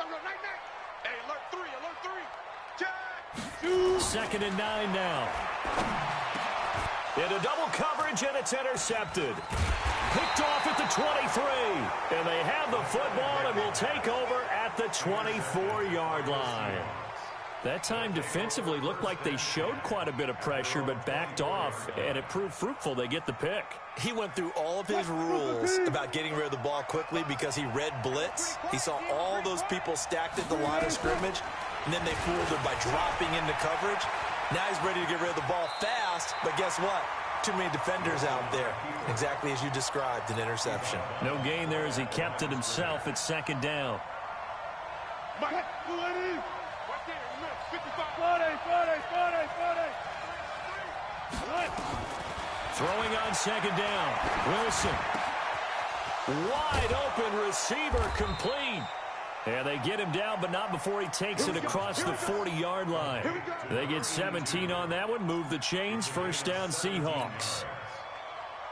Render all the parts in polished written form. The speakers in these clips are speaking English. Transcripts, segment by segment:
Hey, alert three. Check. 2nd and 9 now. Into double coverage, and it's intercepted. Picked off at the 23. And they have the football and will take over at the 24-yard line. That time defensively looked like they showed quite a bit of pressure but backed off, and it proved fruitful. They get the pick. He went through all of his rules about getting rid of the ball quickly because he read blitz. He saw all those people stacked at the line of scrimmage, and then they fooled him by dropping into coverage. Now he's ready to get rid of the ball fast, but guess what? Too many defenders out there. Exactly as you described, an interception. No gain there as he kept it himself at 2nd down. Throwing on 2nd down. Wilson. Wide open receiver complete. And they get him down, but not before he takes it across the 40-yard line. They get 17 on that one. Move the chains. 1st down, Seahawks.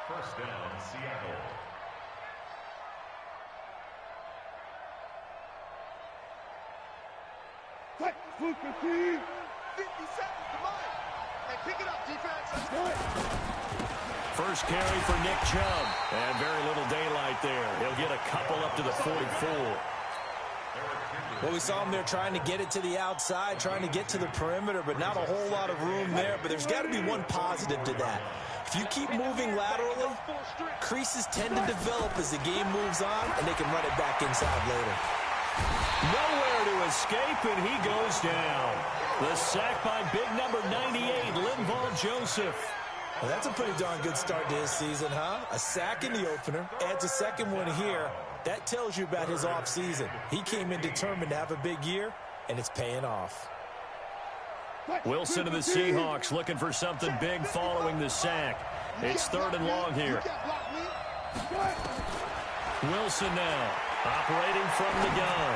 1st down, Seattle. What? 50 seconds to mine. Hey, pick it up, defense. First carry for Nick Chubb. And very little daylight there. He'll get a couple up to the 44. Well, we saw him there trying to get it to the outside, trying to get to the perimeter, but not a whole lot of room there. But there's got to be one positive to that. If you keep moving laterally, creases tend to develop as the game moves on, and they can run it back inside later. Nowhere to escape, and he goes down. The sack by big number 98, Linval Joseph. Well, that's a pretty darn good start to his season, huh? A sack in the opener, adds a second one here. That tells you about his offseason. He came in determined to have a big year, and it's paying off. Wilson of the Seahawks looking for something big following the sack. It's 3rd and long here. Wilson now operating from the gun.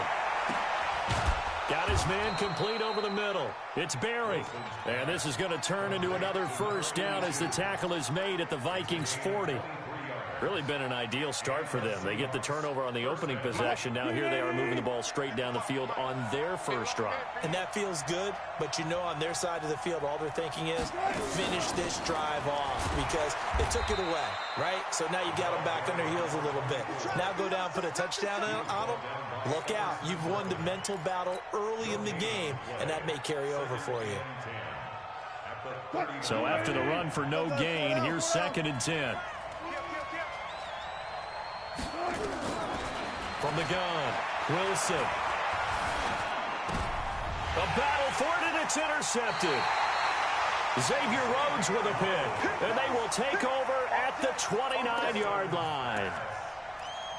Got his man complete over the middle. It's Barry. And this is going to turn into another 1st down as the tackle is made at the Vikings 40. Really been an ideal start for them. They get the turnover on the opening possession. Now here they are moving the ball straight down the field on their first drive. And that feels good, but you know on their side of the field, all they're thinking is finish this drive off because they took it away, right? So now you got them back on their heels a little bit. Now go down, put a touchdown on them. Look out. You've won the mental battle early in the game, and that may carry over for you. So after the run for no gain, here's 2nd and 10. From the gun, Wilson. A battle for it, and it's intercepted. Xavier Rhodes with a pick, and they will take over at the 29-yard line.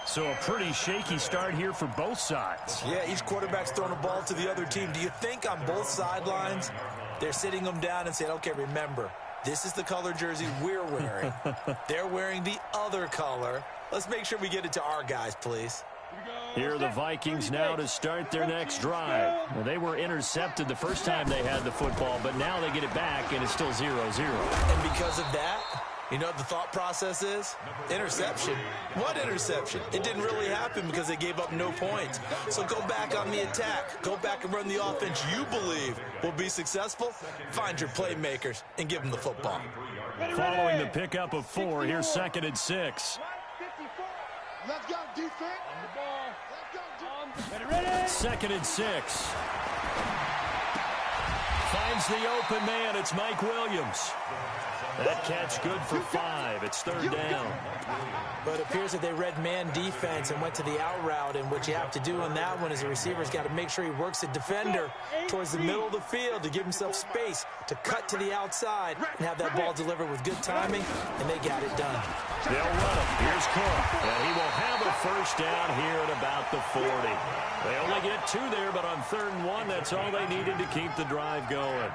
So a pretty shaky start here for both sides. Yeah, each quarterback's throwing a ball to the other team. Do you think on both sidelines they're sitting them down and saying, okay, remember, this is the color jersey we're wearing. They're wearing the other color. Let's make sure we get it to our guys, please. Here are the Vikings now to start their next drive. Well, they were intercepted the first time they had the football, but now they get it back, and it's still 0-0. And because of that, you know what the thought process is? Interception. What interception? It didn't really happen because they gave up no points. So go back on the attack. Go back and run the offense you believe will be successful. Find your playmakers and give them the football. Following the pickup of 4, here's 2nd and 6. Let's go, defense. On the ball. Let's go, ready. 2nd and 6. Finds the open man. It's Mike Williams. That catch good for 5. It's 3rd down. But it appears that they read man defense and went to the out route. And what you have to do on that one is the receiver's got to make sure he works the defender towards the middle of the field to give himself space to cut to the outside and have that ball delivered with good timing. And they got it done. They'll run it. Here's Cook. And he will have a 1st down here at about the 40. They only get 2 there, but on 3rd and 1, that's all they needed to keep the drive going.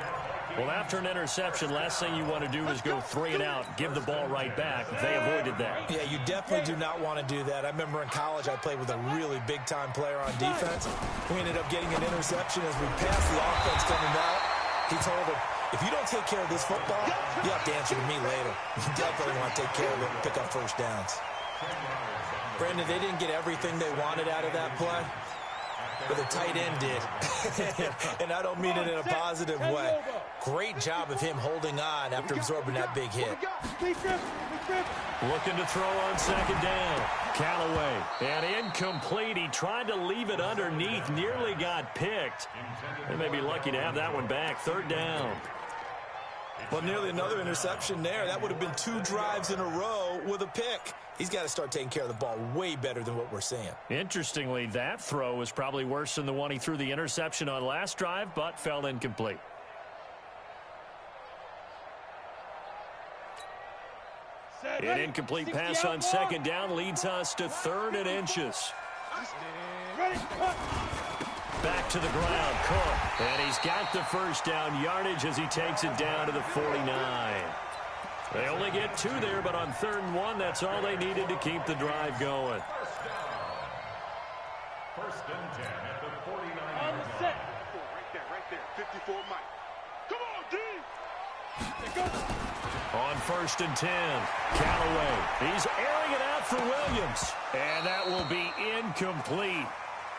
Well, after an interception, last thing you want to do is go 3 and out, give the ball right back. They avoided that. Yeah, you definitely do not want to do that. I remember in college I played with a really big-time player on defense. We ended up getting an interception as we passed the offense coming out. He told him, if you don't take care of this football, you have to answer to me later. You definitely want to take care of it and pick up 1st downs. Brandon, they didn't get everything they wanted out of that play. but the tight end did. And I don't mean it in a positive way. Great job of him holding on after absorbing that big hit. Looking to throw on second down. Callaway. And incomplete. He tried to leave it underneath. Nearly got picked. They may be lucky to have that one back. Third down. Well, nearly another interception there. That would have been 2 drives in a row with a pick. He's got to start taking care of the ball way better than what we're seeing. Interestingly, that throw was probably worse than the one he threw the interception on last drive, but fell incomplete. An incomplete pass on second down leads us to 3rd and inches. Back to the ground, Cook. And he's got the first down yardage as he takes it down to the 49. They only get 2 there, but on 3rd and 1, that's all they needed to keep the drive going. First and 10 at the 49. On the set. Right there. 54 Mike. Come on, D. On 1st and 10, Callaway. He's airing it out for Williams. And that will be incomplete.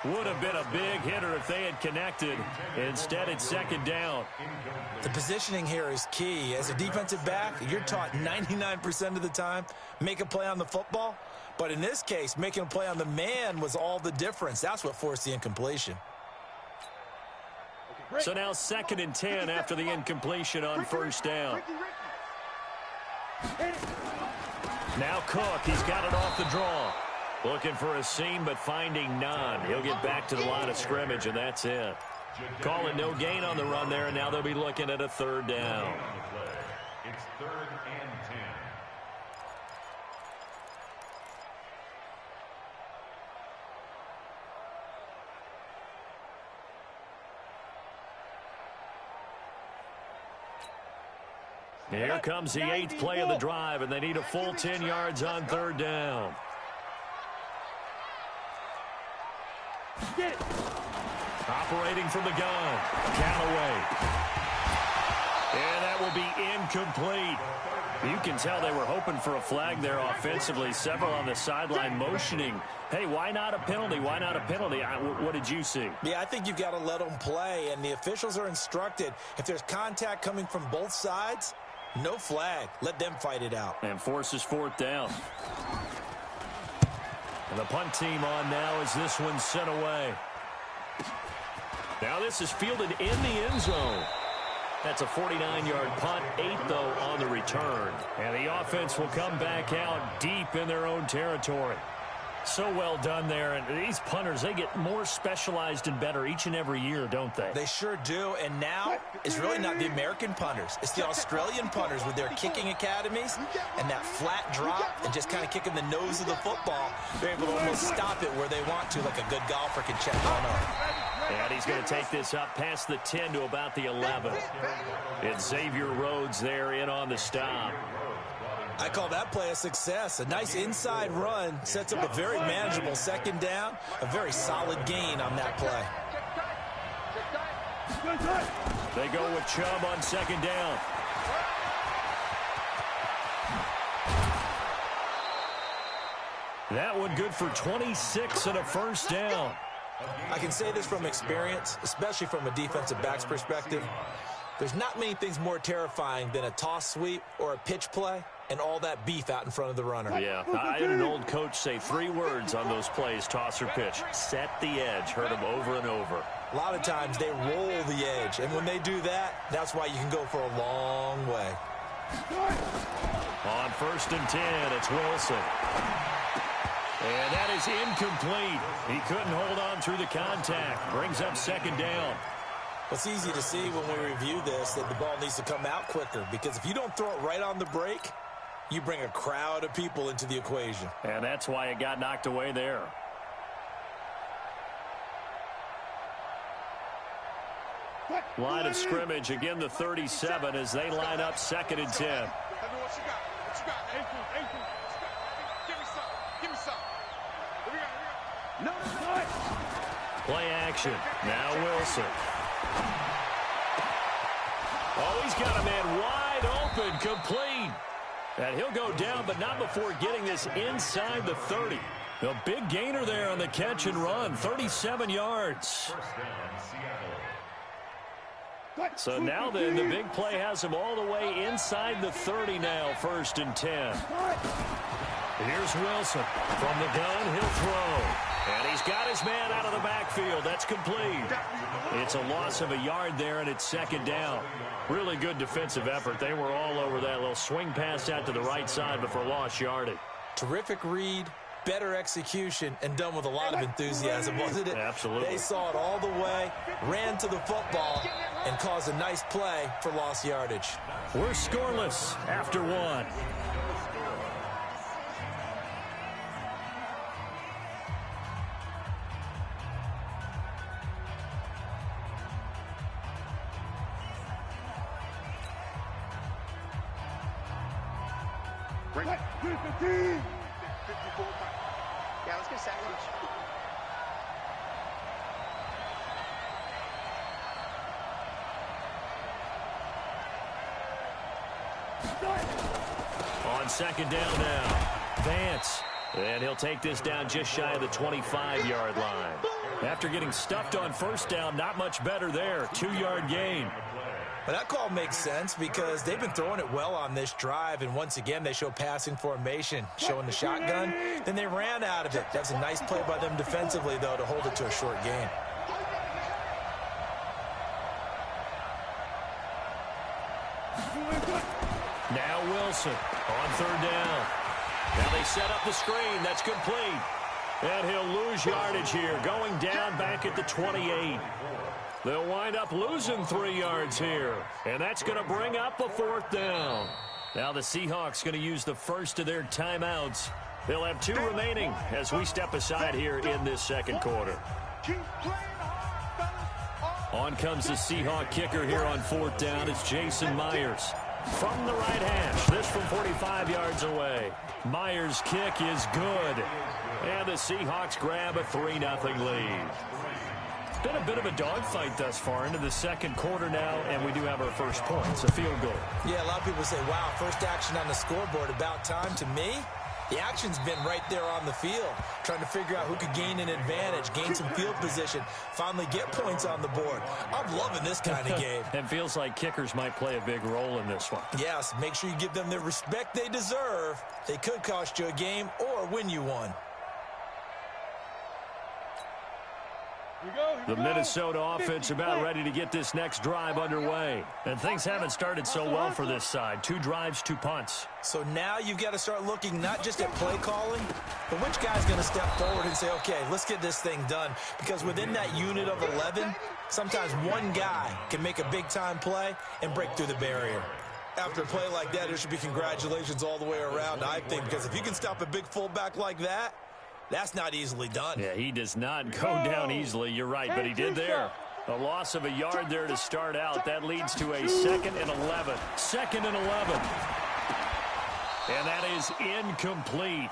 Would have been a big hitter if they had connected. Instead, it's second down. The positioning here is key. As a defensive back, you're taught 99% of the time, make a play on the football. But in this case, making a play on the man was all the difference. That's what forced the incompletion. So now 2nd and 10 after the incompletion on 1st down. Now Cook, he's got it off the draw. Looking for a seam, but finding none. He'll get back to the line of scrimmage, and that's it. Calling no gain on the run there, and now they'll be looking at a 3rd down. It's 3rd and 10. Here comes the 8th play of the drive, and they need a full 10 yards on 3rd down. Operating from the gun, Callaway. And that will be incomplete. You can tell they were hoping for a flag there offensively. Several on the sideline motioning. Hey, why not a penalty? Why not a penalty? What did you see? Yeah, I think you've got to let them play, and the officials are instructed. If there's contact coming from both sides, no flag. Let them fight it out. And forces 4th down. And the punt team on now as this one's sent away. Now this is fielded in the end zone. That's a 49-yard punt, 8 though on the return. And the offense will come back out deep in their own territory. So well done there. And these punters, they get more specialized and better each and every year, don't they? They sure do. And now it's really not the American punters. It's the Australian punters with their kicking academies and that flat drop and just kind of kicking the nose of the football. They're able to almost stop it where they want to, like a good golfer can check on up. And he's going to take this up past the 10 to about the 11. It's Xavier Rhodes there in on the stop. I call that play a success. A nice inside run sets up a very manageable 2nd down. A very solid gain on that play. They go with Chubb on 2nd down. That one good for 26 and a 1st down. I can say this from experience, especially from a defensive back's perspective. There's not many things more terrifying than a toss sweep or a pitch play and all that beef out in front of the runner. Yeah, I had an old coach say 3 words on those plays, toss or pitch. Set the edge. Heard him over and over. A lot of times they roll the edge, and when they do that, that's why you can go for a long way. On 1st and 10, it's Wilson. And that is incomplete. He couldn't hold on through the contact. Brings up 2nd down. It's easy to see when we review this that the ball needs to come out quicker, because if you don't throw it right on the break, you bring a crowd of people into the equation. And that's why it got knocked away there. Line of scrimmage, again the 37 as they line up 2nd and 10. Play action. Now Wilson. Oh, he's got a man wide open, complete. And he'll go down, but not before getting this inside the 30. A big gainer there on the catch and run, 37 yards. First down, Seattle. So now then, the big play has him all the way inside the 30 now, 1st and 10. Here's Wilson. From the gun, he'll throw. And he's got his man out of the backfield. That's complete. It's a loss of a yard there, and it's 2nd down. Really good defensive effort. They were all over that little swing pass out to the right side before lost yardage. Terrific read, better execution, and done with a lot of enthusiasm, wasn't it? Absolutely. They saw it all the way, ran to the football, and caused a nice play for lost yardage. We're scoreless after 1. Right. 54. Yeah, let's get sacked. On 2nd down now, Vance. And he'll take this down just shy of the 25-yard line. After getting stuffed on 1st down, not much better there. 2-yard gain. But that call makes sense because they've been throwing it well on this drive, and once again they show passing formation, showing the shotgun. Then they ran out of it. That's a nice play by them defensively, though, to hold it to a short gain. Now Wilson on 3rd down. Now they set up the screen. That's complete. And he'll lose yardage here, going down back at the 28. They'll wind up losing 3 yards here. And that's going to bring up a 4th down. Now the Seahawks going to use the first of their timeouts. They'll have 2 remaining as we step aside here in this 2nd quarter. On comes the Seahawk kicker here on 4th down. It's Jason Myers. From the right hash, this from 45 yards away. Myers' kick is good. And the Seahawks grab a 3-0 lead. Been a bit of a dogfight thus far into the 2nd quarter now, and we do have our first points, a field goal. Yeah, a lot of people say, wow, first action on the scoreboard, about time. To me, the action's been right there on the field, trying to figure out who could gain an advantage, gain some field position, finally get points on the board. I'm loving this kind of game. It feels like kickers might play a big role in this one. Yes, make sure you give them the respect they deserve. They could cost you a game or win you one. The Minnesota offense about ready to get this next drive underway. And things haven't started so well for this side. 2 drives, 2 punts. So now you've got to start looking not just at play calling, but which guy's going to step forward and say, okay, let's get this thing done. Because within that unit of 11, sometimes one guy can make a big-time play and break through the barrier. After a play like that, there should be congratulations all the way around, I think. Because if you can stop a big fullback like that, that's not easily done. Yeah, he does not go down easily. You're right, but he did there. A loss of a yard there to start out. That leads to a 2nd and 11. 2nd and 11. And that is incomplete.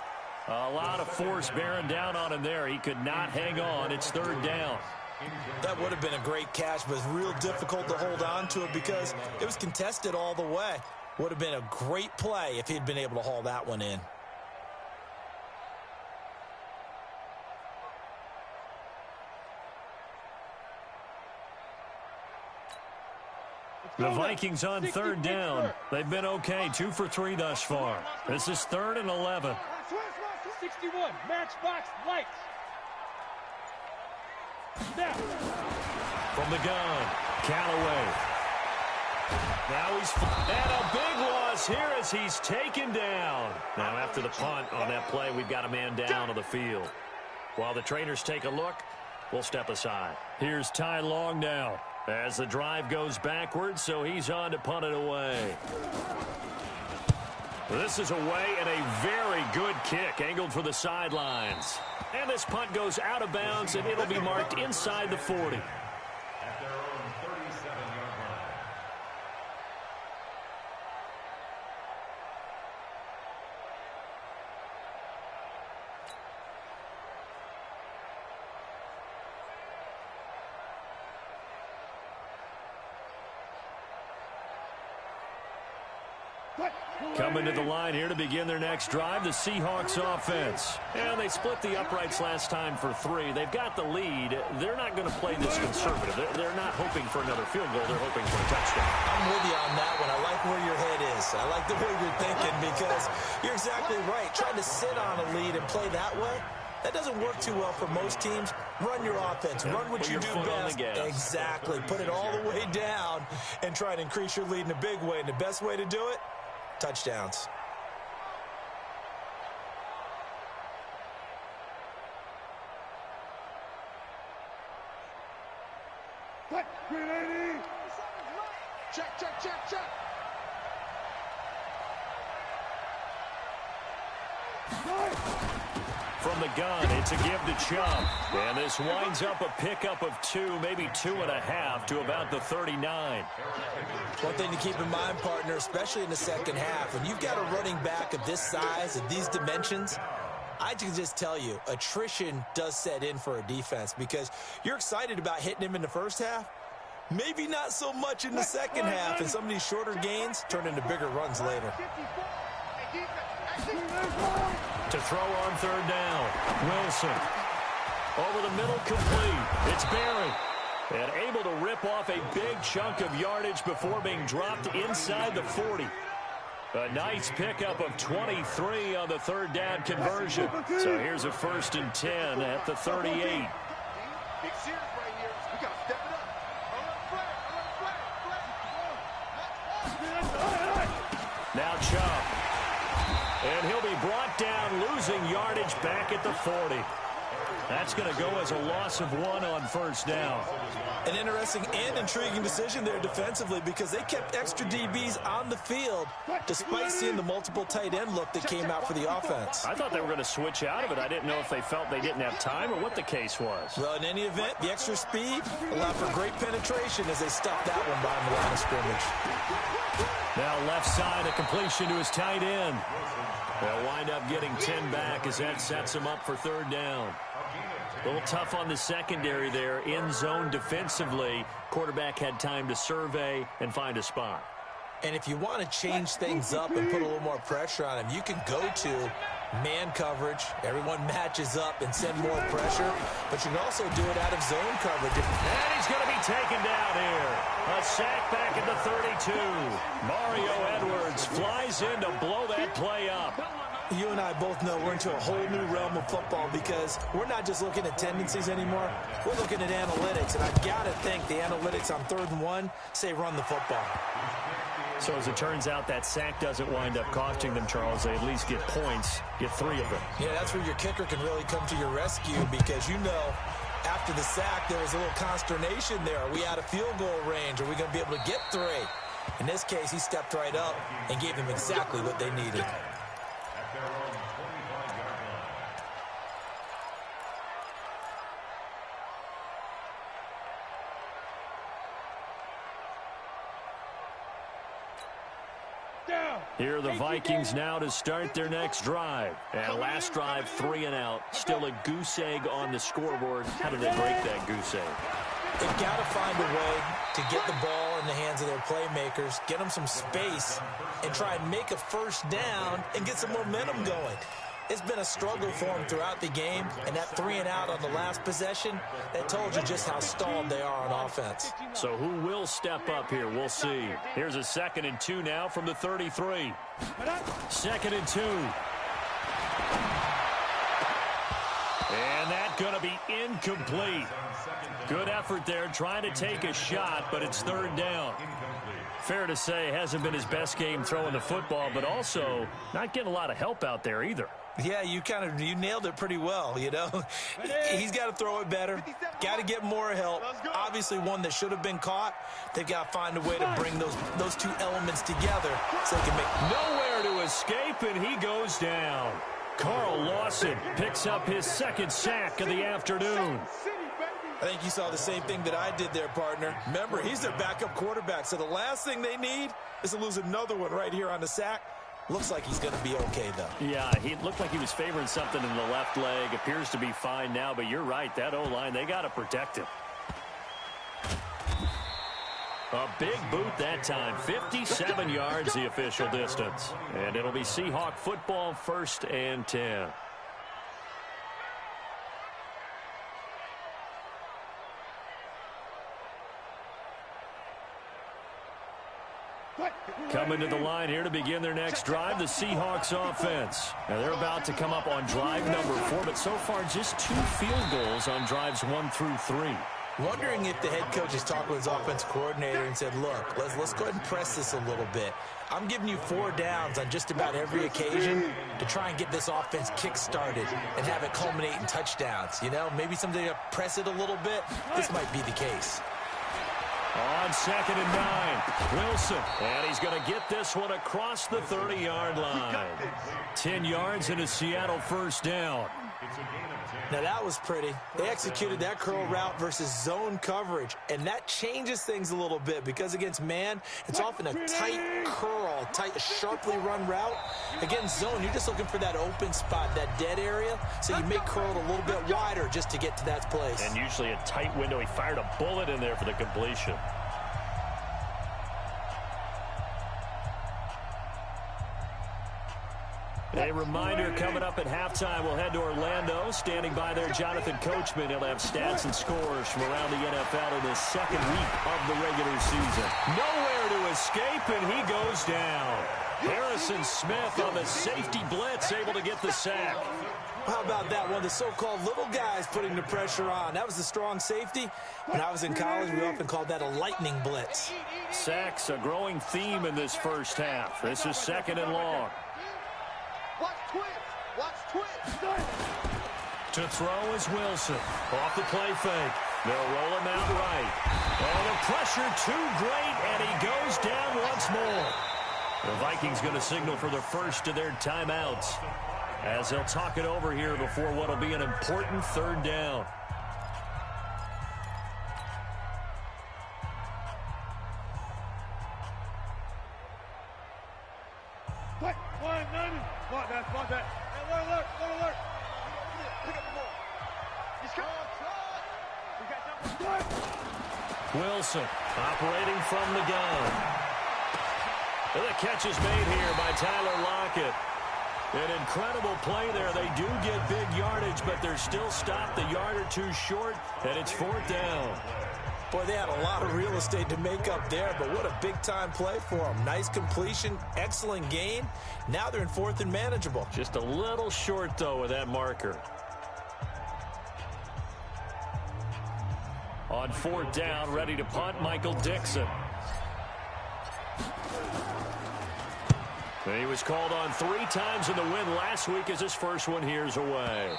A lot of force bearing down on him there. He could not hang on. It's 3rd down. That would have been a great catch, but it's real difficult to hold on to it because it was contested all the way. Would have been a great play if he'd been able to haul that one in. The Vikings on 3rd down. They've been okay, 2 for 3 thus far. This is 3rd and 11. 61, matchbox lights. Now. From the gun, Callaway. Now he's and a big loss here as he's taken down. Now after the punt on that play, we've got a man down on the field. While the trainers take a look, we'll step aside. Here's Ty Long now. As the drive goes backwards, so he's on to punt it away. This is away and a very good kick, angled for the sidelines. And this punt goes out of bounds, and it'll be marked inside the 40. At their own 37-yard line. Coming to the line here to begin their next drive, the Seahawks offense. And they split the uprights last time for 3. They've got the lead. They're not going to play this conservative. They're not hoping for another field goal. They're hoping for a touchdown. I'm with you on that one. I like where your head is. I like the way you're thinking because you're exactly right. Trying to sit on a lead and play that way, that doesn't work too well for most teams. Run your offense. Run what you do best. Exactly. Put it all the way down and try and increase your lead in a big way. And the best way to do it, touchdowns. Check, check, check, check. From the gun, it's a give to Chubb. And this winds up a pickup of 2, maybe 2.5 to about the 39. One thing to keep in mind, partner, especially in the second half, when you've got a running back of this size, of these dimensions, I can just tell you, attrition does set in for a defense because you're excited about hitting him in the first half. Maybe not so much in the second half, and some of these shorter gains turn into bigger runs later. To throw on third down, Wilson. Over the middle, complete. It's Barry. And able to rip off a big chunk of yardage before being dropped inside the 40. A nice pickup of 23 on the third down conversion. So here's a 1st and 10 at the 38. Big series right here. We got to step it up. Now Chubb. And he'll be brought down, losing yardage back at the 40. That's going to go as a loss of 1 on first down. An interesting and intriguing decision there defensively because they kept extra DBs on the field despite seeing the multiple tight end look that came out for the offense. I thought they were going to switch out of it. I didn't know if they felt they didn't have time or what the case was. Well, in any event, the extra speed allowed for great penetration as they stuffed that one behind the line of scrimmage. Now left side, a completion to his tight end. They'll wind up getting 10 back as that sets him up for third down. A little tough on the secondary there. In zone defensively. Quarterback had time to survey and find a spot. And if you want to change things up and put a little more pressure on him, you can go to man coverage. Everyone matches up and send more pressure. But you can also do it out of zone coverage. And he's going to be taken down here. A sack back at the 32. Mario Edwards flies in to blow that play up. You and I both know we're into a whole new realm of football because we're not just looking at tendencies anymore. We're looking at analytics, and I've got to think the analytics on 3rd and 1 say run the football. So as it turns out, that sack doesn't wind up costing them, Charles. They at least get points, get 3 of them. Yeah, that's where your kicker can really come to your rescue because you know after the sack there was a little consternation there. Are we out of field goal range? Are we going to be able to get 3? In this case, he stepped right up and gave them exactly what they needed. Here are the Vikings now to start their next drive. And last drive, 3 and out. Still a goose egg on the scoreboard. How did they break that goose egg? They've got to find a way to get the ball in the hands of their playmakers, get them some space, and try and make a first down and get some momentum going. It's been a struggle for them throughout the game, and that 3 and out on the last possession, that told you just how stalled they are on offense. So who will step up here? We'll see. Here's a 2nd and 2 now from the 33. 2nd and 2. And that's going to be incomplete. Good effort there trying to take a shot, but it's 3rd down. Fair to say, hasn't been his best game throwing the football, but also not getting a lot of help out there either. Yeah, you nailed it pretty well, you know. He's got to throw it better. Got to get more help. Obviously one that should have been caught. They've got to find a way to bring those 2 elements together so they can make nowhere to escape, and he goes down. Carl Lawson picks up his 2nd sack of the afternoon. I think you saw the same thing that I did there, partner. Remember, he's their backup quarterback, so the last thing they need is to lose another one right here on the sack. Looks like he's going to be okay, though. Yeah, he looked like he was favoring something in the left leg. Appears to be fine now, but you're right. That O-line, they got to protect him. A big boot that time. 57 yards the official distance. And it'll be Seahawk football, 1st and 10. Coming to the line here to begin their next drive, the Seahawks offense. Now they're about to come up on drive number 4, but so far just 2 field goals on drives 1 through 3. Wondering if the head coach is talking with his offense coordinator and said, look, let's go ahead and press this a little bit. I'm giving you 4 downs on just about every occasion to try and get this offense kick-started and have it culminate in touchdowns. You know, maybe something to press it a little bit. This might be the case. On 2nd and 9, Wilson. And he's going to get this one across the 30-yard line. 10 yards and a Seattle 1st down. Now, that was pretty. They executed that curl route versus zone coverage, and that changes things a little bit because against man, it's often a tight curl, sharply run route. Against zone, you're just looking for that open spot, that dead area, so you make curl a little bit wider just to get to that place. And usually a tight window. He fired a bullet in there for the completion. A reminder coming up at halftime, we'll head to Orlando. Standing by there, Jonathan Coachman. He'll have stats and scores from around the NFL in the 2nd week of the regular season. Nowhere to escape, and he goes down. Harrison Smith on the safety blitz, able to get the sack. How about that one? The so-called little guys putting the pressure on. That was the strong safety. When I was in college, we often called that a lightning blitz. Sacks, a growing theme in this first half. This is 2nd and long. Watch twist. Watch twist. To throw is Wilson. Off the play fake. They'll roll him out right. And the pressure too great, and he goes down once more. The Vikings going to signal for the first of their timeouts as they'll talk it over here before what will be an important 3rd down. That. Hey, alert. Pick up the ball. He's coming. Wilson operating from the gun. And the catch is made here by Tyler Lockett. An incredible play there. They do get big yardage, but they're still stopped a yard or 2 short, and it's 4th down. Boy, they had a lot of real estate to make up there, but what a big-time play for them. Nice completion, excellent gain. Now they're in 4th and manageable. Just a little short, though, with that marker. On 4th down, ready to punt, Michael Dixon. He was called on 3 times in the win last week as his first one here's away.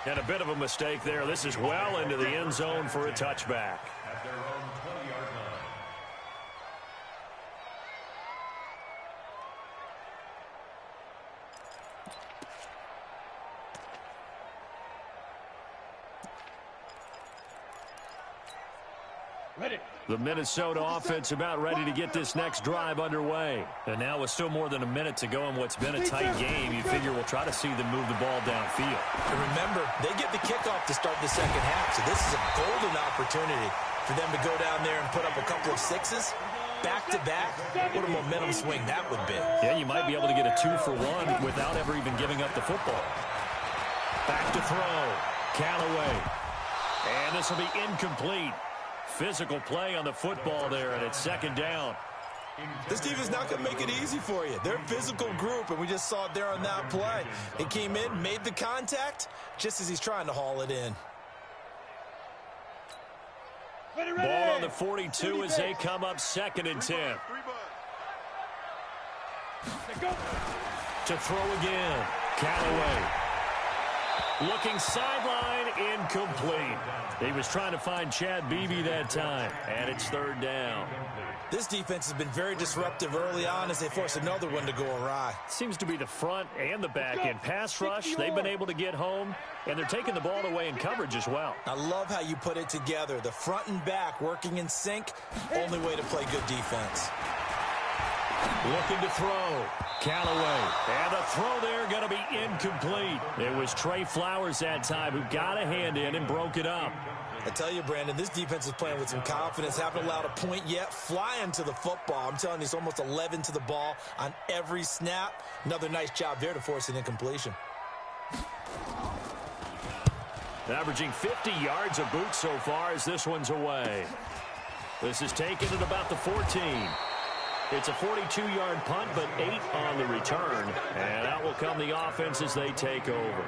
And a bit of a mistake there. This is well into the end zone for a touchback. At their own 20-yard line. Ready. The Minnesota offense about ready to get this next drive underway. And now with still more than a minute to go in what's been a tight game, you figure we'll try to see them move the ball downfield. And remember, they get the kickoff to start the 2nd half, so this is a golden opportunity for them to go down there and put up a couple of 6s. Back-to-back, what a momentum swing that would be. Yeah, you might be able to get a 2-for-1 without ever even giving up the football. Back to throw. Callaway. And this will be incomplete. Physical play on the football there, and it's 2nd down. This defense is not going to make it easy for you. They're a physical group, and we just saw it there on that play. It came in, made the contact, just as he's trying to haul it in. Ready. Ball on the 42 as they come up 2nd and 10. Go. To throw again. Callaway. Looking sideline, incomplete. He was trying to find Chad Beebe that time, and it's 3rd down. This defense has been very disruptive early on as they force another one to go awry. Seems to be the front and the back end. Pass rush, they've been able to get home, and they're taking the ball away in coverage as well. I love how you put it together. The front and back working in sync, only way to play good defense. Looking to throw. Callaway. And the throw there going to be incomplete. It was Trey Flowers that time who got a hand in and broke it up. I tell you, Brandon, this defense is playing with some confidence. Haven't allowed a point yet. Flying to the football. I'm telling you, it's almost 11 to the ball on every snap. Another nice job there to force an incompletion. Averaging 50 yards a boot so far as this one's away. This is taken at about the 14. It's a 42-yard punt, but 8 on the return. And out will come the offense as they take over.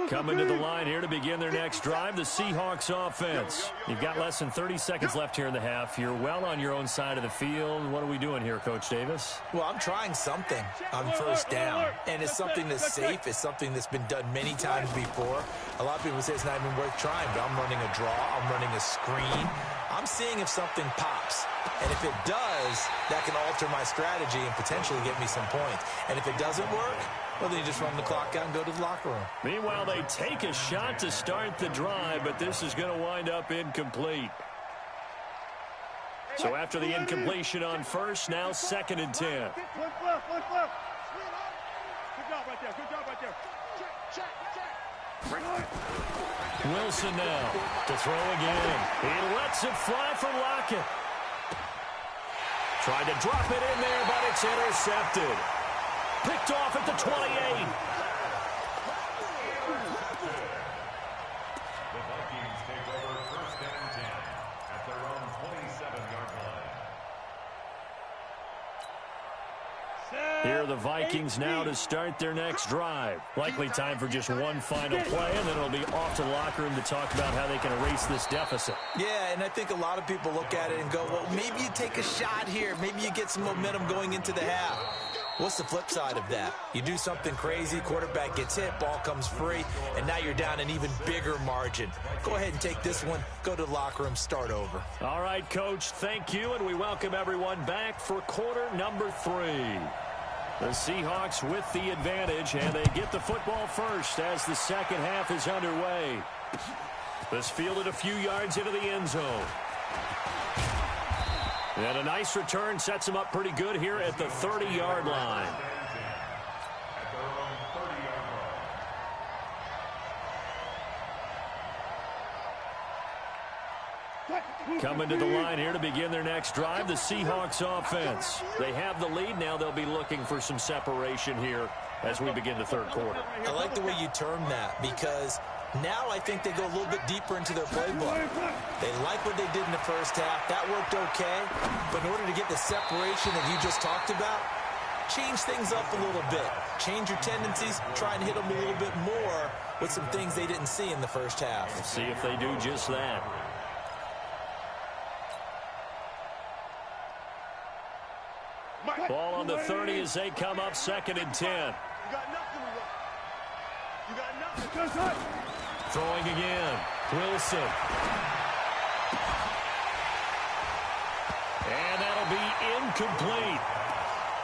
Coming to the line here to begin their next drive, the Seahawks offense. You've got less than 30 seconds left here in the half. You're well on your own side of the field. What are we doing here, Coach Davis? Well, I'm trying something on first down, and it's something that's safe. It's something that's been done many times before. A lot of people say it's not even worth trying, but I'm running a draw. I'm running a screen. I'm seeing if something pops. And if it does, that can alter my strategy and potentially get me some points. And if it doesn't work, well, then you just run the clock out and go to the locker room. Meanwhile, they take a shot to start the drive, but this is going to wind up incomplete. So after the incompletion on first, now 2nd and 10. One left. Good job right there. Good job right there. Check. Wilson now to throw again. He lets it fly for Lockett. Tried to drop it in there, but it's intercepted. Picked off at the 28. The Vikings take over 1st and 10 at their own 27-yard line. Here are the Vikings now to start their next drive. Likely time for just one final play, and then it'll be off to the locker room to talk about how they can erase this deficit. Yeah, and I think a lot of people look at it and go, well, maybe you take a shot here. Maybe you get some momentum going into the half. What's the flip side of that? You do something crazy, quarterback gets hit, ball comes free, and now you're down an even bigger margin. Go ahead and take this one, go to the locker room, start over. All right, Coach, thank you, and we welcome everyone back for quarter number 3. The Seahawks with the advantage, and they get the football first as the second half is underway. This fielded a few yards into the end zone. And a nice return sets them up pretty good here at the 30-yard line. Coming to the line here to begin their next drive, the Seahawks offense. They have the lead. Now they'll be looking for some separation here as we begin the third quarter. I like the way you term that because now I think they go a little bit deeper into their playbook. They like what they did in the first half. That worked okay. But in order to get the separation that you just talked about, change things up a little bit. Change your tendencies. Try and hit them a little bit more with some things they didn't see in the first half. Let's see if they do just that. Ball on the 30 as they come up 2nd and 10. You got nothing. You got nothing. Throwing again. Wilson. And that'll be incomplete.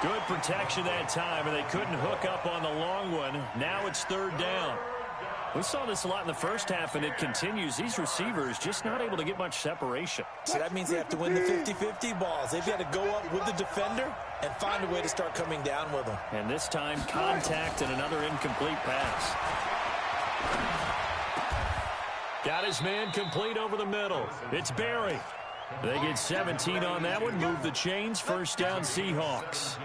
Good protection that time, and they couldn't hook up on the long one. Now it's 3rd down. We saw this a lot in the first half, and it continues. These receivers just not able to get much separation. So that means they have to win the 50-50 balls. They've got to go up with the defender and find a way to start coming down with them. And this time, contact and another incomplete pass. Got his man complete over the middle. It's Barry. They get 17 on that one. Move the chains. 1st down, Seahawks.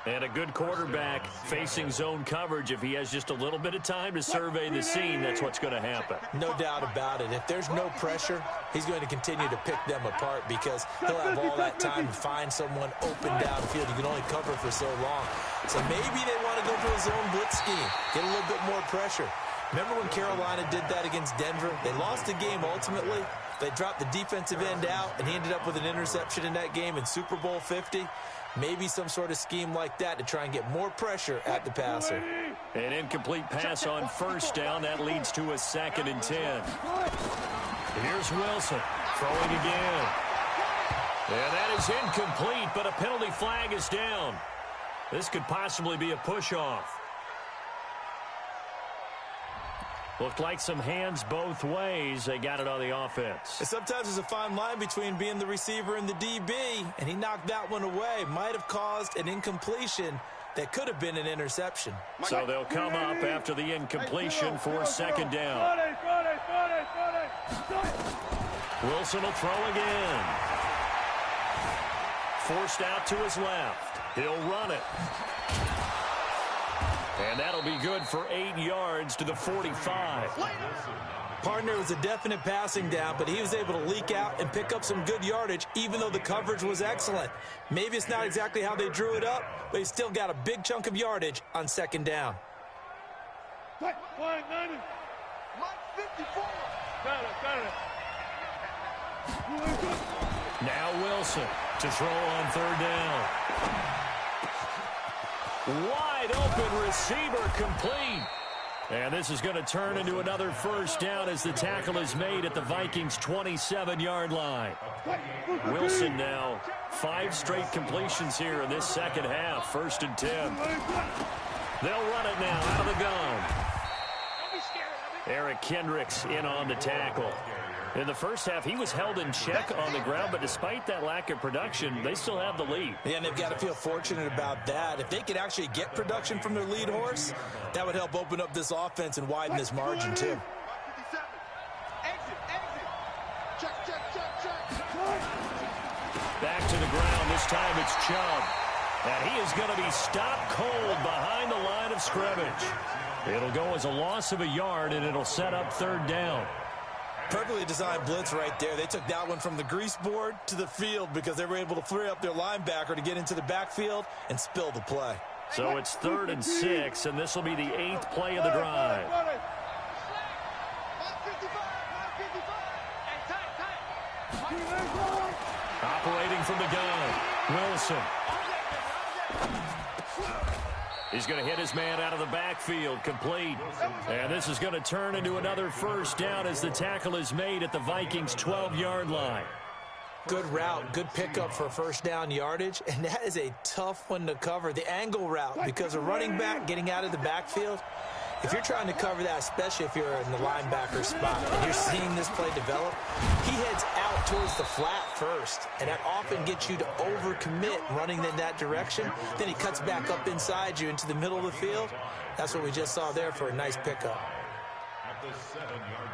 And a good quarterback facing zone coverage. If he has just a little bit of time to survey the scene, that's what's going to happen. No doubt about it. If there's no pressure, he's going to continue to pick them apart because he'll have all that time to find someone open downfield. You can only cover for so long. So maybe they want to go to a zone blitz scheme, get a little bit more pressure. Remember when Carolina did that against Denver? They lost the game ultimately. They dropped the defensive end out, and he ended up with an interception in that game in Super Bowl 50. Maybe some sort of scheme like that to try and get more pressure at the passer. An incomplete pass on 1st down. That leads to a 2nd and 10. Here's Wilson throwing again. And that is incomplete, but a penalty flag is down. This could possibly be a push-off. Looked like some hands both ways. They got it on the offense. And sometimes there's a fine line between being the receiver and the DB, and he knocked that one away. Might have caused an incompletion, that could have been an interception. So they'll come up after the incompletion for second down. Wilson will throw again. Forced out to his left. He'll run it. And that'll be good for 8 yards to the 45. Partner, it was a definite passing down, but he was able to leak out and pick up some good yardage, even though the coverage was excellent. Maybe it's not exactly how they drew it up, but he still got a big chunk of yardage on second down. Mike 54. Now Wilson to throw on third down. Wide open receiver complete. And this is going to turn into another first down as the tackle is made at the Vikings' 27-yard line. Wilson now 5 straight completions here in this second half. 1st and 10. They'll run it now out of the gun. Eric Kendricks in on the tackle. In the first half, he was held in check on the ground, but despite that lack of production, they still have the lead. Yeah, and they've got to feel fortunate about that. If they could actually get production from their lead horse, that would help open up this offense and widen this margin, too. Back to the ground. This time it's Chubb. And he is going to be stopped cold behind the line of scrimmage. It'll go as a loss of a yard, and it'll set up third down. Perfectly designed blitz right there. They took that one from the grease board to the field because they were able to free up their linebacker to get into the backfield and spill the play. So it's 3rd and 6, and this will be the 8th play of the drive. Operating from the gun, Wilson. He's going to hit his man out of the backfield, complete. And this is going to turn into another first down as the tackle is made at the Vikings' 12-yard line. Good route, good pickup for first down yardage, and that is a tough one to cover, the angle route, because a running back getting out of the backfield, if you're trying to cover that, especially if you're in the linebacker spot and you're seeing this play develop, he heads out towards the flat first, and that often gets you to overcommit running in that direction. Then he cuts back up inside you into the middle of the field. That's what we just saw there for a nice pickup. At the 7-yard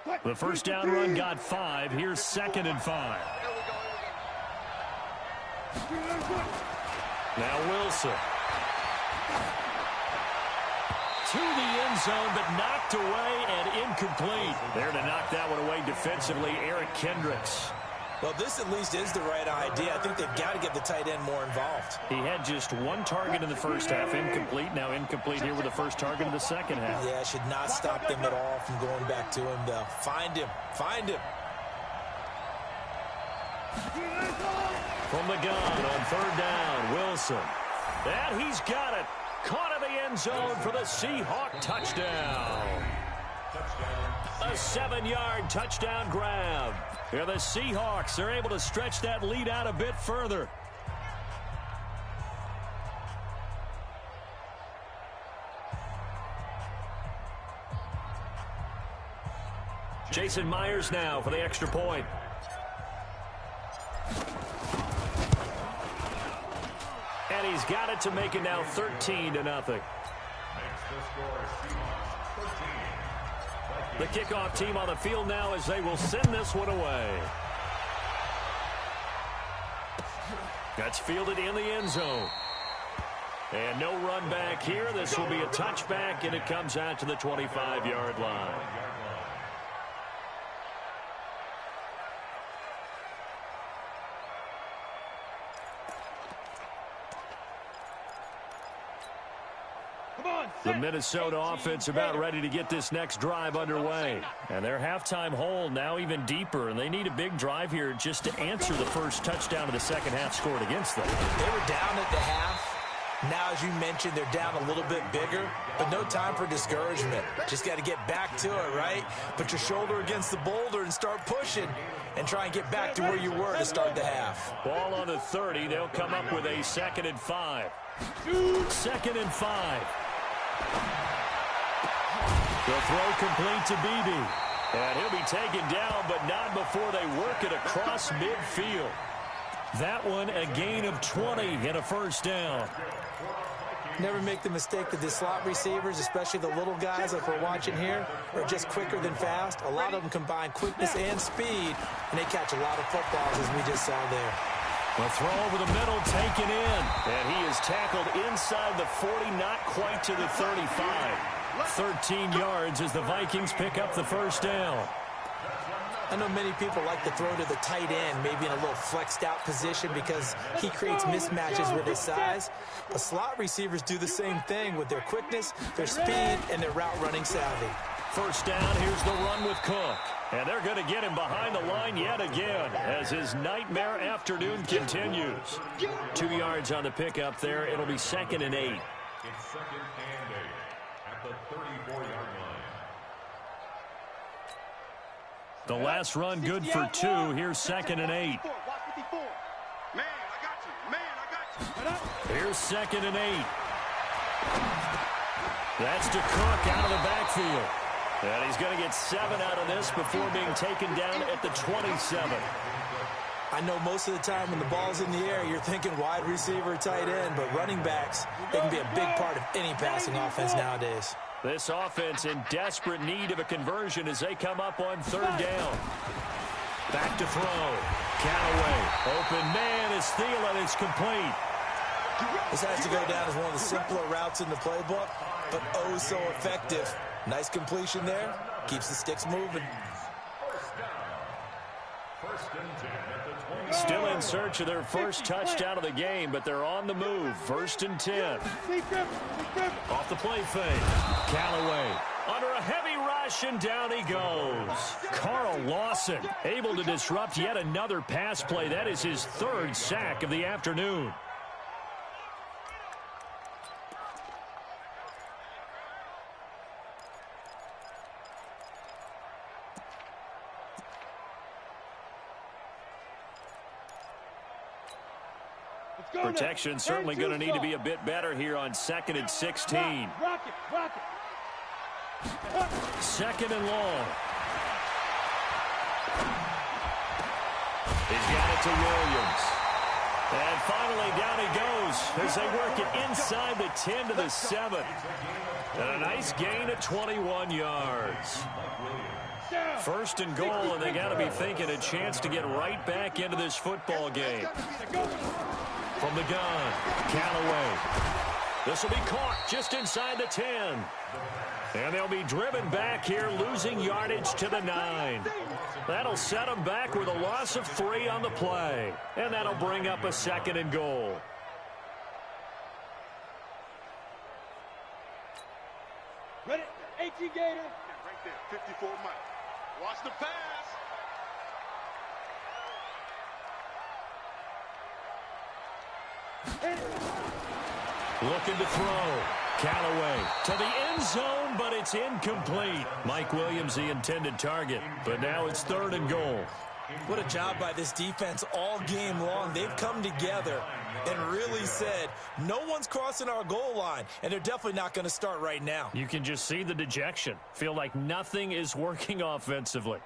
line. The first down run got 5. Here's 2nd and 5. Now Wilson. To the end zone, but knocked away and incomplete. There to knock that one away defensively, Eric Kendricks. Well, this at least is the right idea. I think they've got to get the tight end more involved. He had just 1 target in the first half, incomplete. Now incomplete here with the first target in the second half. Yeah, should not stop them at all from going back to him, though. Find him. Find him. From the gun on third down, Wilson. And he's got it. Caught in the end zone for the Seahawk touchdown. A 7-yard touchdown grab. Here the Seahawks are able to stretch that lead out a bit further. Jason Myers now for the extra point. And he's got it to make it now 13-0. The kickoff team on the field now as they will send this one away. That's fielded in the end zone. And no run back here. This will be a touchback, and it comes out to the 25-yard line. The Minnesota offense about ready to get this next drive underway. And their halftime hole now even deeper, and they need a big drive here just to answer the first touchdown of the second half scored against them. They were down at the half. Now, as you mentioned, they're down a little bit bigger, but no time for discouragement. Just got to get back to it, right? Put your shoulder against the boulder and start pushing and try and get back to where you were to start the half. Ball on the 30. They'll come up with a 2nd and 5. 2nd and 5. The throw complete to Beebe. And he'll be taken down, but not before they work it across midfield. That one a gain of 20 and a first down. Never make the mistake that the slot receivers, especially the little guys like we're watching here, are just quicker than fast. A lot of them combine quickness and speed, and they catch a lot of footballs, as we just saw there. A throw over the middle taken in, and he is tackled inside the 40, not quite to the 35. 13 yards as the Vikings pick up the first down. I know many people like to throw to the tight end, maybe in a little flexed out position because he creates mismatches with his size. But slot receivers do the same thing with their quickness, their speed, and their route running savvy. First down, here's the run with Cook. And they're going to get him behind the line yet again as his nightmare afternoon continues. 2 yards on the pickup there. It'll be 2nd and 8. It's 2nd and 8 at the 34-yard line. The last run good for 2. Here's 2nd and 8. Man, I got you. Man, I got you. Here's 2nd and 8. That's to Cook out of the backfield. And he's going to get 7 out of this before being taken down at the 27. I know most of the time when the ball's in the air, you're thinking wide receiver, tight end, but running backs, they can be a big part of any passing offense nowadays. This offense in desperate need of a conversion as they come up on 3rd down. Back to throw. Callaway. Open man is Thielen. It's complete. This has to go down as one of the simpler routes in the playbook, but oh so effective. Nice completion there. Keeps the sticks moving. First and 10 at the 20. Still in search of their first touchdown of the game, but they're on the move. 1st and 10. Off the play fake. Callaway under a heavy rush, and down he goes. Carl Lawson able to disrupt yet another pass play. That is his 3rd sack of the afternoon. Protection certainly going to need to be a bit better here on 2nd and 16. Rock it. 2nd and long. He's got it to Williams. And finally down he goes as they work it inside the 10 to the 7. And a nice gain of 21 yards. 1st and goal, and they got to be thinking a chance to get right back into this football game. From the gun, Callaway. This will be caught just inside the 10. And they'll be driven back here, losing yardage to the 9. That'll set them back with a loss of 3 on the play. And that'll bring up a 2nd and goal. Ready? 18 Gator. Right there, 54 Mike. Watch the pass. Looking to throw. Callaway to the end zone, but it's incomplete. Mike Williams, the intended target, but now it's 3rd and goal. What a job by this defense all game long. They've come together and really said, no one's crossing our goal line, and they're definitely not going to start right now. You can just see the dejection. Feel like nothing is working offensively.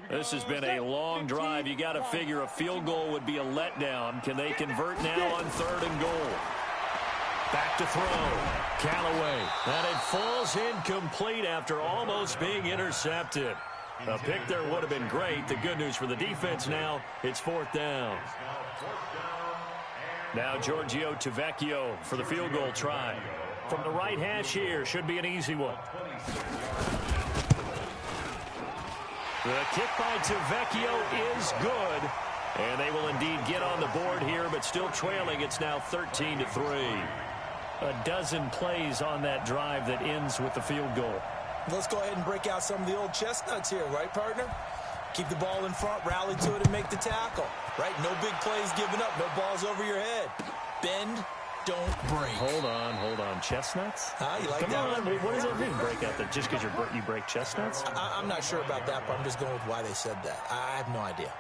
This has been a long drive. You got to figure a field goal would be a letdown. Can they convert now on 3rd and goal? Back to throw. Callaway. And it falls incomplete after almost being intercepted. A pick there would have been great. The good news for the defense now, it's 4th down. Now Giorgio Tavecchio for the field goal try. From the right hash here, should be an easy one. The kick by Tavecchio is good. And they will indeed get on the board here, but still trailing. It's now 13-3. A dozen plays on that drive that ends with the field goal. Let's go ahead and break out some of the old chestnuts here, right, partner? Keep the ball in front, rally to it, and make the tackle, right? No big plays given up, no balls over your head. Bend, don't break. Hold on. Chestnuts? You like Come that on. one? What does that mean, break out? That just because you break chestnuts? I'm not sure about that, but I'm just going with why they said that. I have no idea.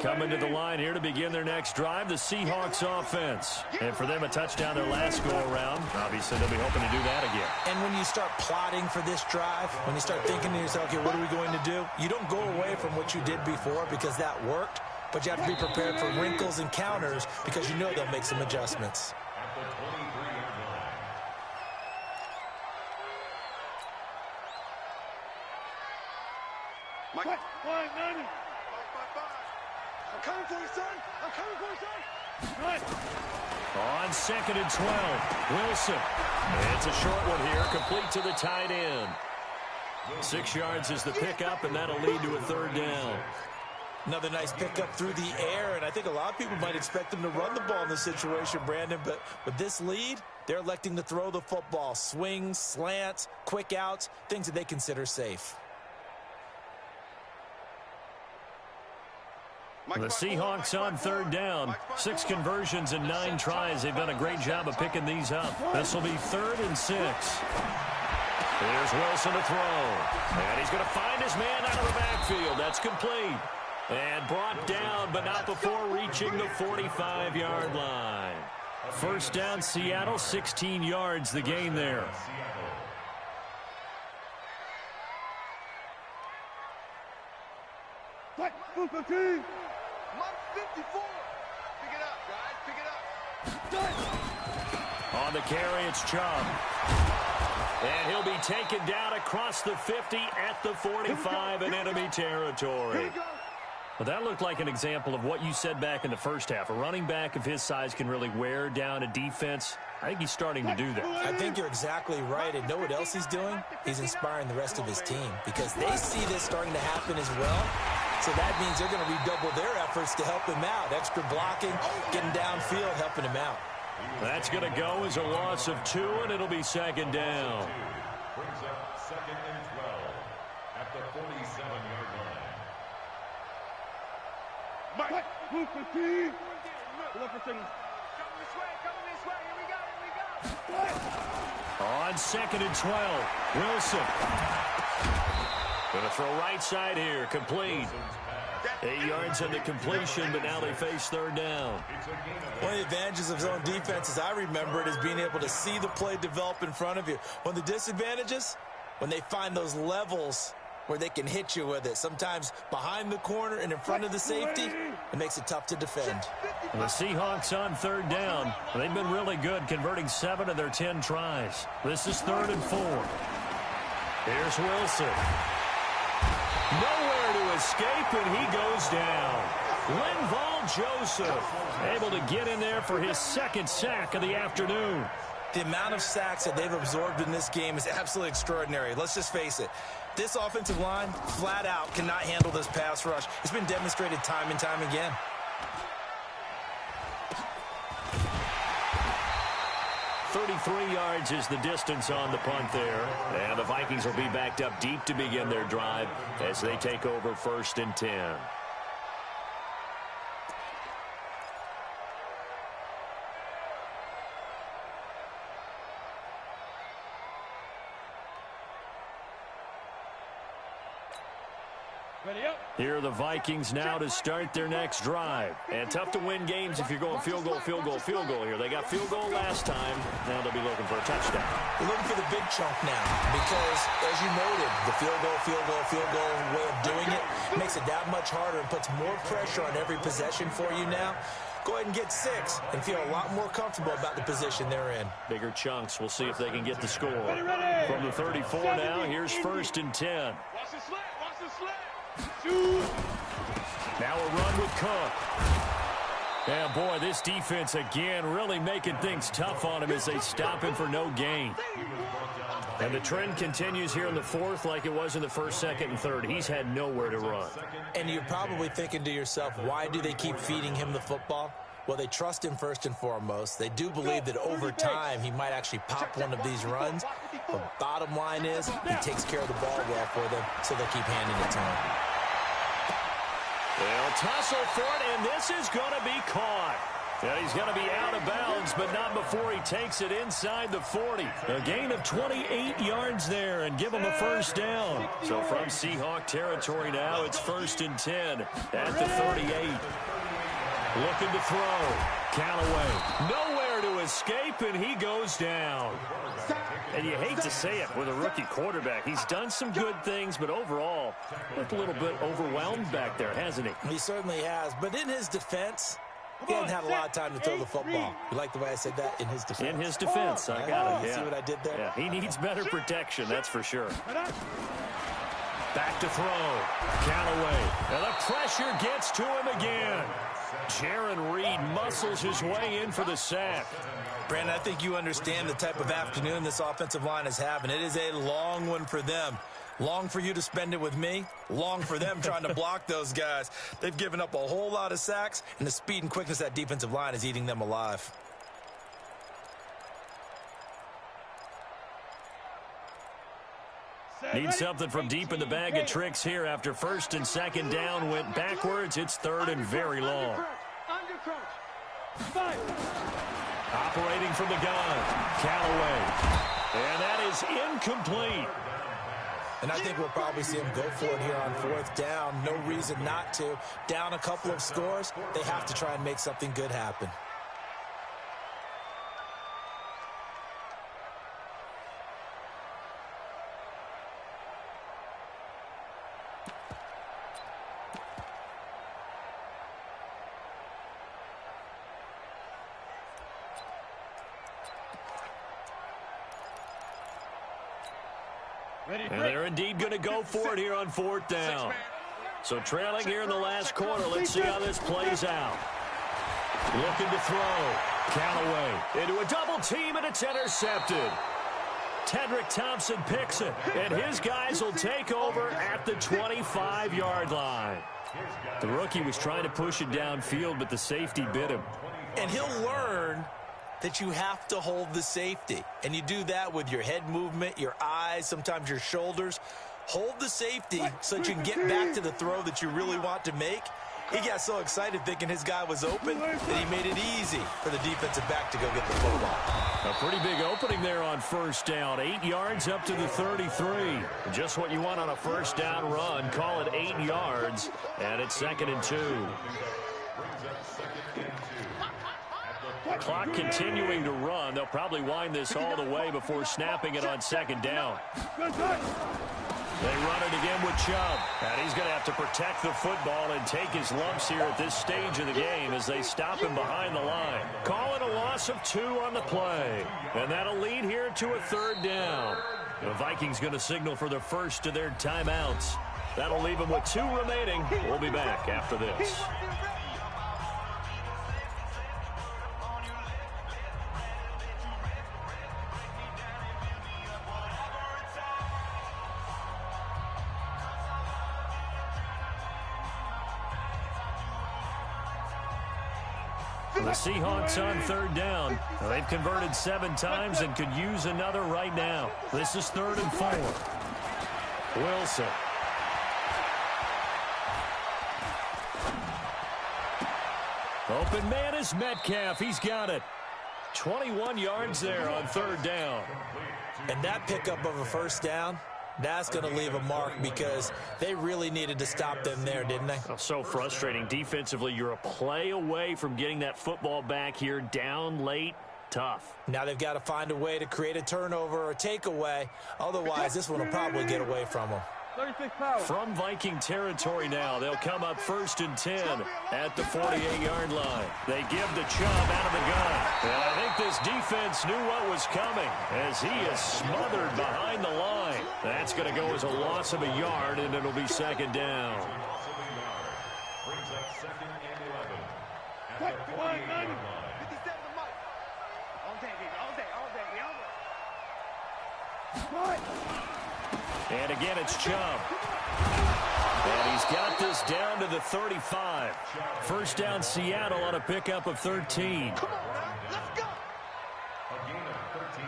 Coming to the line here to begin their next drive, the Seahawks offense. And for them, a touchdown their last go-around. Obviously, they'll be hoping to do that again. And when you start plotting for this drive, when you start thinking to yourself, okay, what are we going to do? You don't go away from what you did before because that worked, but you have to be prepared for wrinkles and counters because you know they'll make some adjustments. At the 23-yard line. Mike. Fine, 90. I'm coming for you, son. I'm coming for you, son. Right. On 2nd and 12, Wilson. It's a short one here, complete to the tight end. 6 yards is the pickup, and that'll lead to a 3rd down. Another nice pickup through the air, and I think a lot of people might expect them to run the ball in this situation, Brandon, but with this lead, they're electing to throw the football. Swings, slants, quick outs, things that they consider safe. The Seahawks on 3rd down. 6 conversions and 9 tries. They've done a great job of picking these up. This will be 3rd and 6. Here's Wilson to throw. And he's going to find his man out of the backfield. That's complete. And brought down, but not before reaching the 45-yard line. 1st down, Seattle, 16 yards the gain there. Right. Move 15. Mike 54. Pick it up, guys. Pick it up. On the carry, it's Chubb. And he'll be taken down across the 50 at the 45 in enemy territory. Well, that looked like an example of what you said back in the first half. A running back of his size can really wear down a defense. I think he's starting to do that. I think you're exactly right. And know what else he's doing? He's inspiring the rest of his team because they see this starting to happen as well. So that means they're going to redouble their efforts to help him out. Extra blocking, getting downfield, helping him out. That's going to go as a loss of 2, and it'll be 2nd down. Brings up 2nd and 12 at the 47-yard line. Mike. Move 15. Look for signals. Coming this way. Here we go. On 2nd and 12, Wilson. Going to throw right side here, complete. 8 yards on the completion, but now they face 3rd down. One of the advantages of zone defense, as I remember it, is being able to see the play develop in front of you. One of the disadvantages, when they find those levels where they can hit you with it. Sometimes behind the corner and in front of the safety, it makes it tough to defend. The Seahawks on 3rd down. They've been really good, converting 7 of their 10 tries. This is 3rd and 4. Here's Wilson. Nowhere to escape, and he goes down. Linval Joseph able to get in there for his 2nd sack of the afternoon. The amount of sacks that they've absorbed in this game is absolutely extraordinary. Let's just face it. This offensive line, flat out, cannot handle this pass rush. It's been demonstrated time and time again. .33 yards is the distance on the punt there. And the Vikings will be backed up deep to begin their drive as they take over 1st and 10. Here are the Vikings now to start their next drive. And tough to win games if you're going field goal here. They got field goal last time. Now they'll be looking for a touchdown. They're looking for the big chunk now because, as you noted, the field goal way of doing it makes it that much harder and puts more pressure on every possession for you now. Go ahead and get 6 and feel a lot more comfortable about the position they're in. Bigger chunks. We'll see if they can get the score. From the 34 now, here's 1st and 10. Watch the slant. Now a run with Cook. And boy, this defense again really making things tough on him as they stop him for no gain. And the trend continues here in the 4th like it was in the 1st, 2nd, and 3rd. He's had nowhere to run. And you're probably thinking to yourself, why do they keep feeding him the football? Well, they trust him first and foremost. They do believe that over time he might actually pop one of these runs. But bottom line is he takes care of the ball well for them, so they'll keep handing it to him. They'll tussle for it, and this is going to be caught. And he's going to be out of bounds, but not before he takes it inside the 40. A gain of 28 yards there and give him a first down. So from Seahawk territory now, it's 1st and 10 at the 38. Looking to throw. Callaway nowhere to escape, and he goes down. And you hate to say it with a rookie quarterback. He's done some good things, but overall, looked a little bit overwhelmed back there, hasn't he? He certainly has. But in his defense, he hasn't had a lot of time to throw the football. You like the way I said that? In his defense. In his defense, I got it. Yeah. See what I did there? Yeah, he needs better protection, that's for sure. Back to throw. Callaway. And the pressure gets to him again. Jaron Reed muscles his way in for the sack. Brandon, I think you understand the type of afternoon this offensive line is having. It is a long one for them. Long for you to spend it with me. Long for them trying to block those guys. They've given up a whole lot of sacks, and the speed and quickness of that defensive line is eating them alive. Need something from deep in the bag of tricks here after 1st and 2nd down went backwards. It's 3rd and very long. Operating from the gun, Callaway. And that is incomplete. And I think we'll probably see him go for it here on 4th down. No reason not to. Down a couple of scores, they have to try and make something good happen. And they're indeed going to go for it here on 4th down. So trailing here in the last quarter. Let's see how this plays out. Looking to throw. Callaway into a double team, and it's intercepted. Tedrick Thompson picks it, and his guys will take over at the 25-yard line. The rookie was trying to push it downfield, but the safety bit him. And he'll learn that you have to hold the safety. And you do that with your head movement, your eyes, sometimes your shoulders. Hold the safety so that you can get back to the throw that you really want to make. He got so excited thinking his guy was open that he made it easy for the defensive back to go get the football. A pretty big opening there on 1st down. 8 yards up to the 33. Just what you want on a 1st down run. Call it 8 yards, and it's 2nd and 2. Clock continuing to run. They'll probably wind this all the way before snapping it on 2nd down. They run it again with Chubb. And he's going to have to protect the football and take his lumps here at this stage of the game as they stop him behind the line. Calling a loss of 2 on the play. And that'll lead here to a 3rd down. The Vikings going to signal for the first of their timeouts. That'll leave them with 2 remaining. We'll be back after this. The Seahawks on 3rd down. They've converted 7 times and could use another right now. This is 3rd and 4. Wilson. Open man is Metcalf. He's got it. 21 yards there on 3rd down. And that pickup of a 1st down, that's going to leave a mark because they really needed to stop them there, didn't they? Oh, so frustrating. Defensively, you're a play away from getting that football back here down late. Tough. Now they've got to find a way to create a turnover or a takeaway. Otherwise, this one will probably get away from them. From Viking territory now, they'll come up 1st and 10 at the 48-yard line. They give the Chubb out of the gun. And I think this defense knew what was coming as he is smothered behind the line. That's going to go as a loss of a yard, and it'll be 2nd down. Brings up 2nd and 11 at the 48-yard line. And again, it's Chubb. And he's got this down to the 35. 1st down, Seattle on a pickup of 13. Come on, now. Let's go. A gain of 13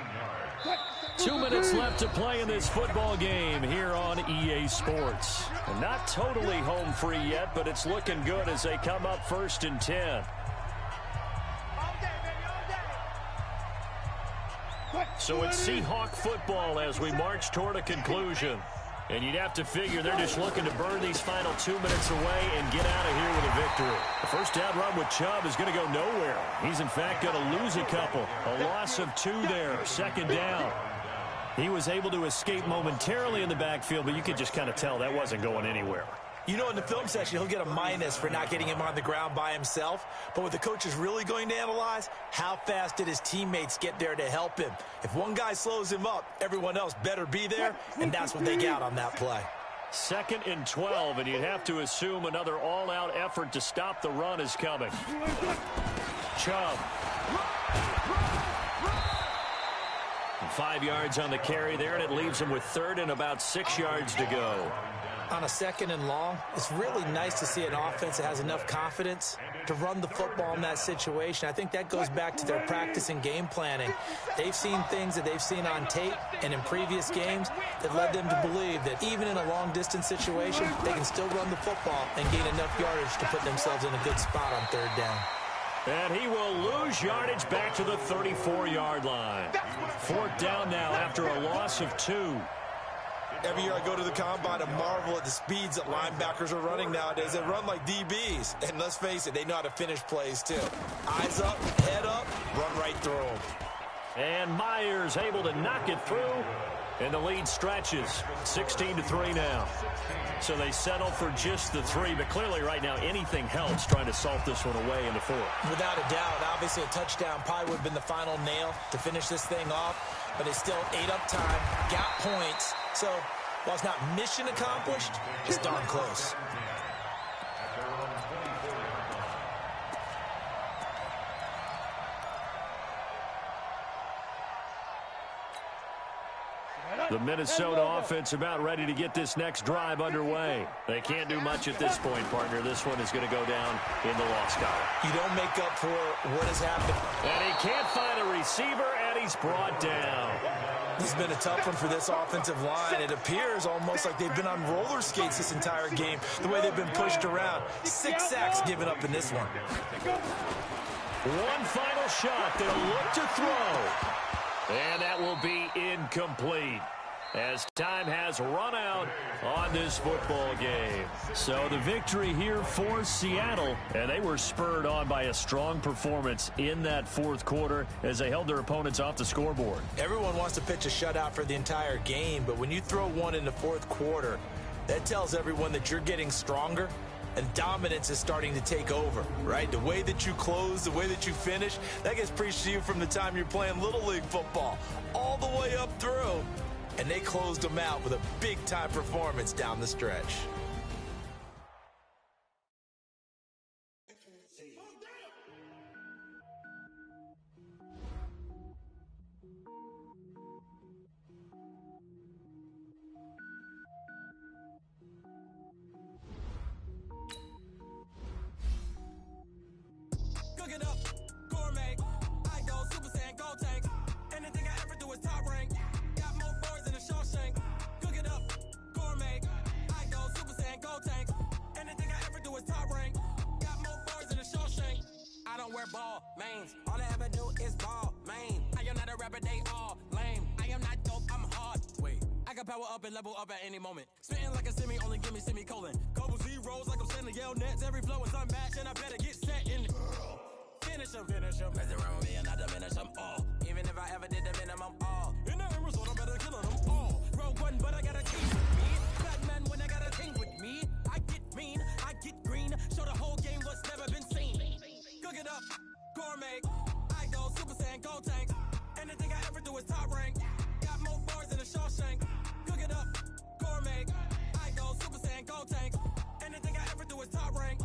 yards. 2 minutes left to play in this football game here on EA Sports. And not totally home free yet, but it's looking good as they come up 1st and 10. So it's Seahawk football as we march toward a conclusion. And you'd have to figure they're just looking to burn these final 2 minutes away and get out of here with a victory. The first down run with Chubb is going to go nowhere. He's, in fact, going to lose a couple. A loss of 2 there, second down. He was able to escape momentarily in the backfield, but you could just kind of tell that wasn't going anywhere. You know, in the film section, he'll get a minus for not getting him on the ground by himself. But what the coach is really going to analyze, how fast did his teammates get there to help him? If one guy slows him up, everyone else better be there, and that's what they got on that play. 2nd and 12, and you'd have to assume another all-out effort to stop the run is coming. Chubb. 5 yards on the carry there, and it leaves him with 3rd and about 6 yards to go. On a 2nd and long, it's really nice to see an offense that has enough confidence to run the football in that situation. I think that goes back to their practice and game planning. They've seen things that they've seen on tape and in previous games that led them to believe that even in a long-distance situation, they can still run the football and gain enough yardage to put themselves in a good spot on 3rd down. And he will lose yardage back to the 34-yard line. 4th down now after a loss of 2. Every year I go to the combine and marvel at the speeds that linebackers are running nowadays. They run like DBs. And let's face it, they know how to finish plays too. Eyes up, head up, run right through them. And Myers able to knock it through. And the lead stretches. 16-3 now. So they settle for just the 3. But clearly right now anything helps trying to salt this one away in the 4th. Without a doubt, obviously a touchdown probably would have been the final nail to finish this thing off. But they still ate up time, got points. So while it's not mission accomplished, it's darn close. The Minnesota offense about ready to get this next drive underway. They can't do much at this point, partner. This one is going to go down in the loss column. You don't make up for what has happened. And he can't find a receiver, and he's brought down. This has been a tough one for this offensive line. It appears almost like they've been on roller skates this entire game, the way they've been pushed around. 6 sacks given up in this one. One final shot. They'll look to throw. And that will be incomplete, as time has run out on this football game. So the victory here for Seattle, and they were spurred on by a strong performance in that 4th quarter as they held their opponents off the scoreboard. Everyone wants to pitch a shutout for the entire game, but when you throw one in the 4th quarter, that tells everyone that you're getting stronger and dominance is starting to take over, right? The way that you close, the way that you finish, that gets preached to you from the time you're playing Little League football all the way up through. And they closed them out with a big-time performance down the stretch. Cook it up, gourmet. I go Super Saiyan, go tank. Anything I ever do is top rank. Got more boards than a Shawshank. Cook it up, gourmet. I go Super Saiyan, go tank. Anything I ever do is top rank. Got more boards than a Shawshank. I don't wear ball mains. All I ever do is ball main. I am not a rapper, they all lame. I am not dope, I'm hard. Wait, I can power up and level up at any moment. Spitting like a semi, only give me semicolon. Couple zeros like I'm sending yell nets. Every flow is unmatched, and I better get set in. Finish him. Mess around with me and I diminish them all. Even if I ever did the minimum all. In the end result, I'm better killing them all. Rogue one, but I got a team with me. Batman when I got a team with me. I get mean, I get green. Show the whole game what's never been seen. Cook it up, gourmet. I go Super Saiyan, go tank. Anything I ever do is top rank. Got more bars than a Shawshank. Cook it up, gourmet. I go Super Saiyan, go tank. Anything I ever do is top rank.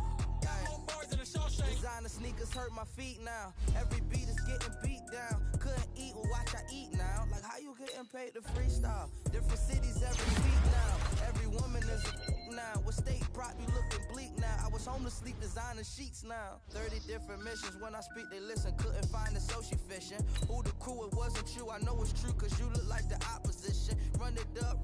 Designer sneakers hurt my feet now. Every beat is getting beat down. Couldn't eat, well watch I eat now. Like how you getting paid to freestyle? Different cities every beat now. Every woman is a now. What state prop you looking bleak now? I was home to sleep designer sheets now. 30 different missions. When I speak they listen. Couldn't find it so she fishing. Who the crew? It wasn't you. I know it's true cause you look like the opposition. Run it up.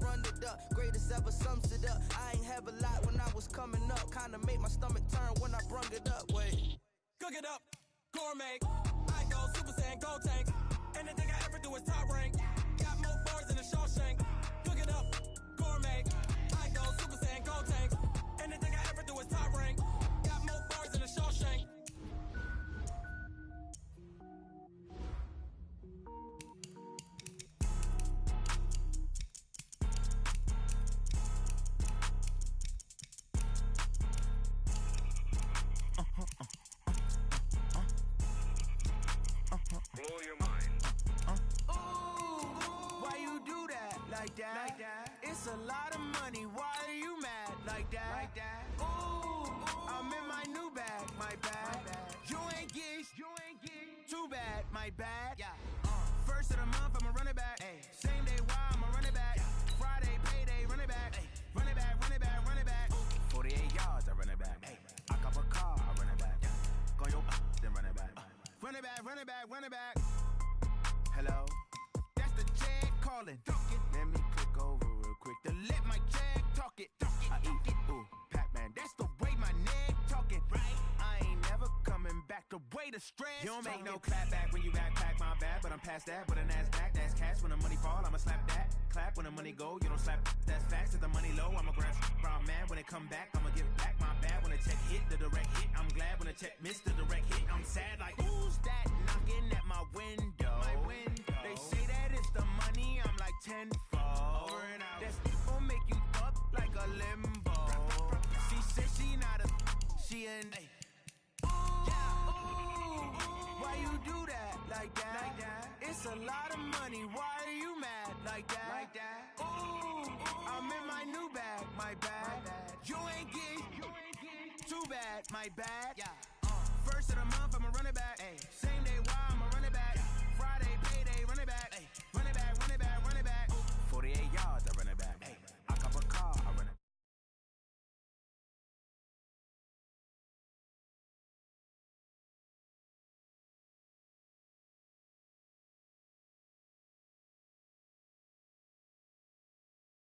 Greatest ever sums it up. I ain't have a lot when I was coming up. Kinda made my stomach turn when I brung it up. Wait. Cook it up, gourmet. I go Super Saiyan, go tank. Anything I ever do is top rank. Got more bars than a Shawshank. Cook it up, gourmet. I go Super Saiyan, go tank. Anything I ever do is top rank. Got more bars than a Shawshank. Blow your mind. Why you do that like that? It's a lot of money. Why are you mad like that? Ooh, I'm in my new bag, my bad. You ain't get too bad, my bad. First of the month, I'ma run it back. Same day, why I'ma run it back. Friday, payday, run it back. Run it back, run it back, run it back. 48 yards, I run it back. I cop a car, I run it back. Go yo, then run it back. Run it back, run it back, run it back. Hello? That's the jag calling. Let me click over real quick to let my jag talk it. I eat it, ooh, Pac-Man. That's the way my neck talking. Right? I ain't never coming back. The way the stress. You don't make no clap back when you backpack my bad, but I'm past that. With a NASDAQ, that's cash. When the money fall, I'ma slap that. Clap when the money go, you don't slap. That's facts. If the money low, I'ma grab brown man. When it come back, I'ma give back my bad. When the check hit, the direct hit. I'm glad when the check missed the direct hit. I'm sad like, who's that knocking at my window? They say that it's the money, I'm like tenfold. Over and out. That's gon' make you up like a limbo. She said she not a, she an. Why you do that like that? It's a lot of money. Why are you mad like that? Ooh, I'm in my new bag, my bad. You ain't get too bad, my bad. First of the month, I'ma run it back. Same day, why